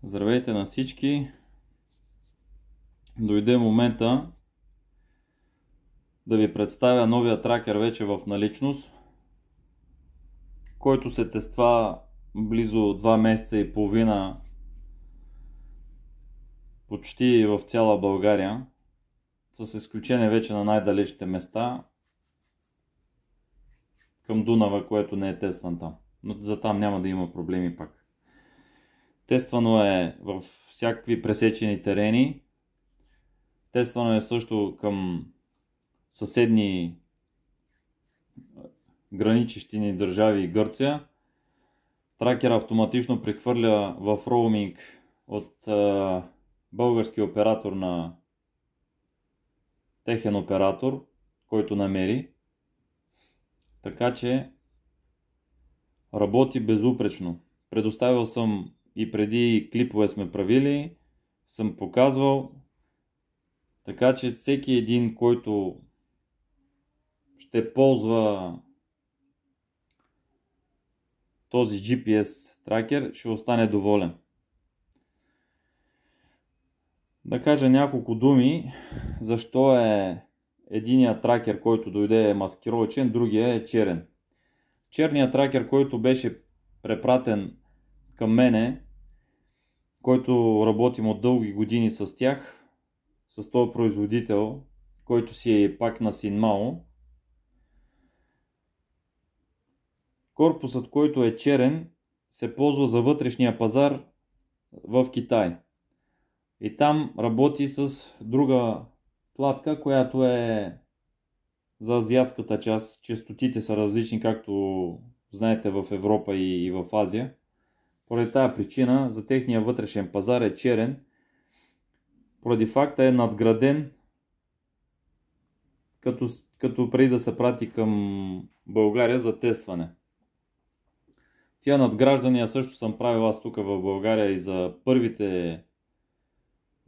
Здравейте на всички! Дойде момента да ви представя новия тракер вече в наличност, който се тества близо 2 месеца и половина почти в цяла България, с изключение вече на най-далечните места към Дунава, което не е тестван там. Но за там няма да има проблеми пак. Тествано е в всякакви пресечени терени. Тествано е също към съседни граничещи ни държави и Гърция. Тракер автоматично прехвърля в роуминг от български оператор на техен оператор, който намери. Така че работи безупречно. Предоставил съм и преди клипове сме правили, съм показвал. Така че всеки един, който ще ползва този GPS тракер, ще остане доволен. Да кажа няколко думи, защо е единият тракер, който дойде е маскировачен, другия е черен. Черният тракер, който беше препратен към мене, който работим от дълги години с тях, с този производител, който си е пак на Синмао. Корпусът, който е черен, се ползва за вътрешния пазар в Китай. И там работи с друга платка, която е за азиатската част. Честотите са различни, както знаете, в Европа и в Азия. Поради тази причина за техния вътрешен пазар е черен. Поради факта е надграден, като преди да се прати към България за тестване. Тия надграждания също съм правил аз тук в България и за първите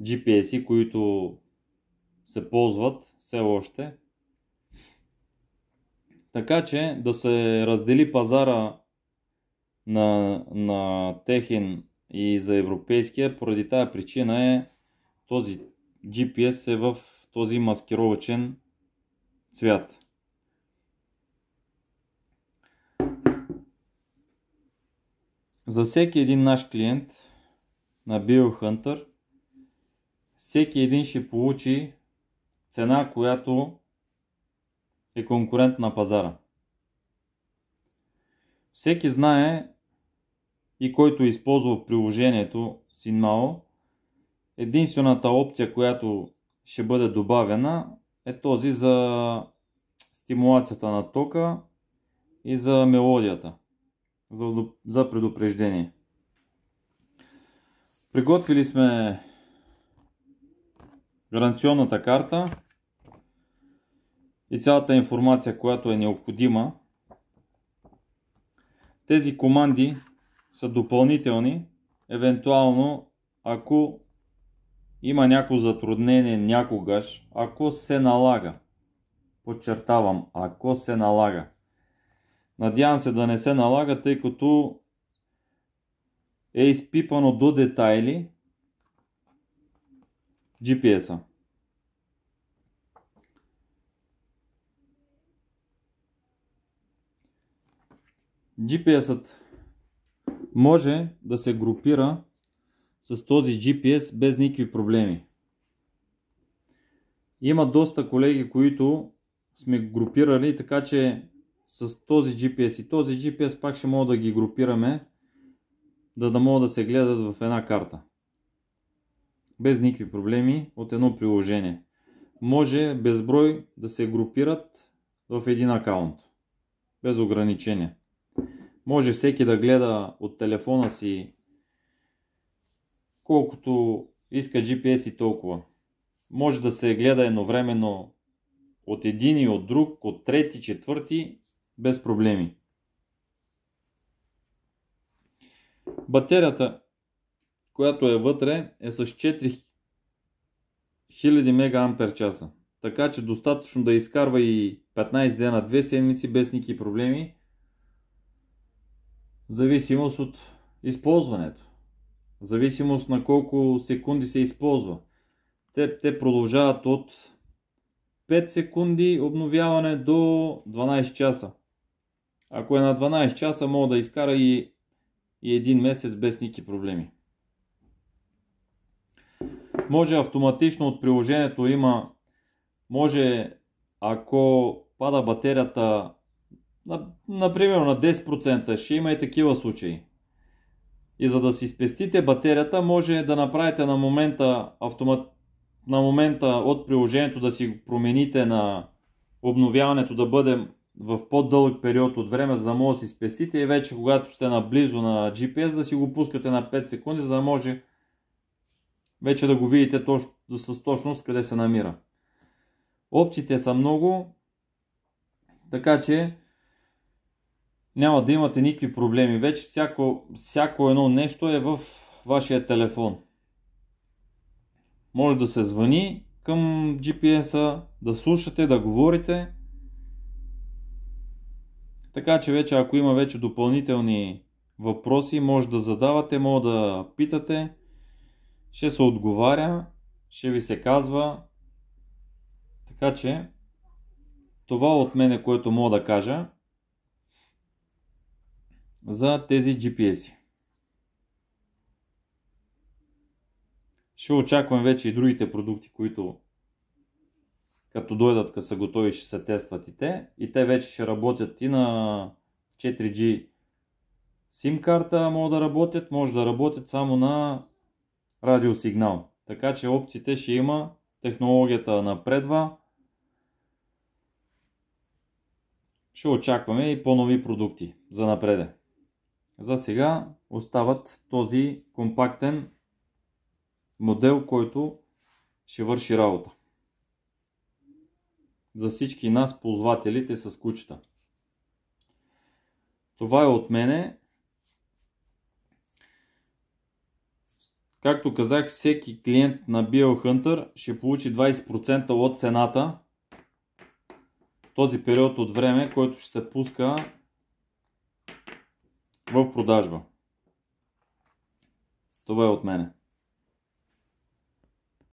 GPS-и, които се ползват все още. Така че да се раздели пазара на техен и за европейския, поради тази причина е този GPS е в този маскировачен цвят. За всеки един наш клиент на BioHunter, всеки един ще получи цена, която е конкурент на пазара. Всеки знае и който е използвал приложението Синмао, единствената опция, която ще бъде добавена, е този за стимулацията на тока и за мелодията, за предупреждение. Приготвили сме гаранционната карта и цялата информация, която е необходима. Тези команди са допълнителни, евентуално ако има някакво затруднение някогаш, ако се налага. Подчертавам, ако се налага. Надявам се да не се налага, тъй като е изпипано до детайли GPS-а. GPS-ът може да се групира с този GPS без никакви проблеми. Има доста колеги, които сме групирали, така че с този GPS и този GPS пак ще мога да ги групираме, да могат да се гледат в една карта. Без никакви проблеми от едно приложение. Може безброй да се групират в един акаунт. Без ограничения. Може всеки да гледа от телефона си колкото иска GPS и толкова. Може да се гледа едновременно от един и от друг, от трети, четвърти, без проблеми. Батерията, която е вътре, е с 4000 мАч. Така че достатъчно да изкарва и 15 дена, 2 седмици без никакви проблеми. В зависимост от използването. В зависимост на колко секунди се използва. Те продължават от 5 секунди обновяване до 12 часа. Ако е на 12 часа, мога да изкара и един месец без никакви проблеми. Може автоматично от приложението може, ако пада батерията, например на 10%, ще има и такива случаи. И за да си спестите батерията, може да направите на момента от приложението да си промените на обновяването да бъде в по-дълъг период от време, за да може да си спестите и вече когато сте наблизо на GPS да си го пускате на 5 секунди, за да може вече да го видите с точност къде се намира. Опциите са много, така че няма да имате никакви проблеми. Вече всяко едно нещо е в вашия телефон. Може да се звъни към GPS-а, да слушате, да говорите. Така че вече ако има вече допълнителни въпроси, може да задавате, може да питате. Ще се отговаря, ще ви се казва. Така че това от мене, което мога да кажа за тези GPS-и. Ще очаквам вече и другите продукти, които като дойдат, като са готови, ще се тестват и те. И те вече ще работят и на 4G SIM карта, може да работят само на радиосигнал. Така че опциите ще има, технологията напредва. Ще очакваме и по-нови продукти за напреде. За сега остават този компактен модел, който ще върши работа за всички нас, ползвателите с кучета. Това е от мене. Както казах, всеки клиент на BioHunter ще получи 20% от цената този период от време, който ще се пуска в продажба. Това е от мене.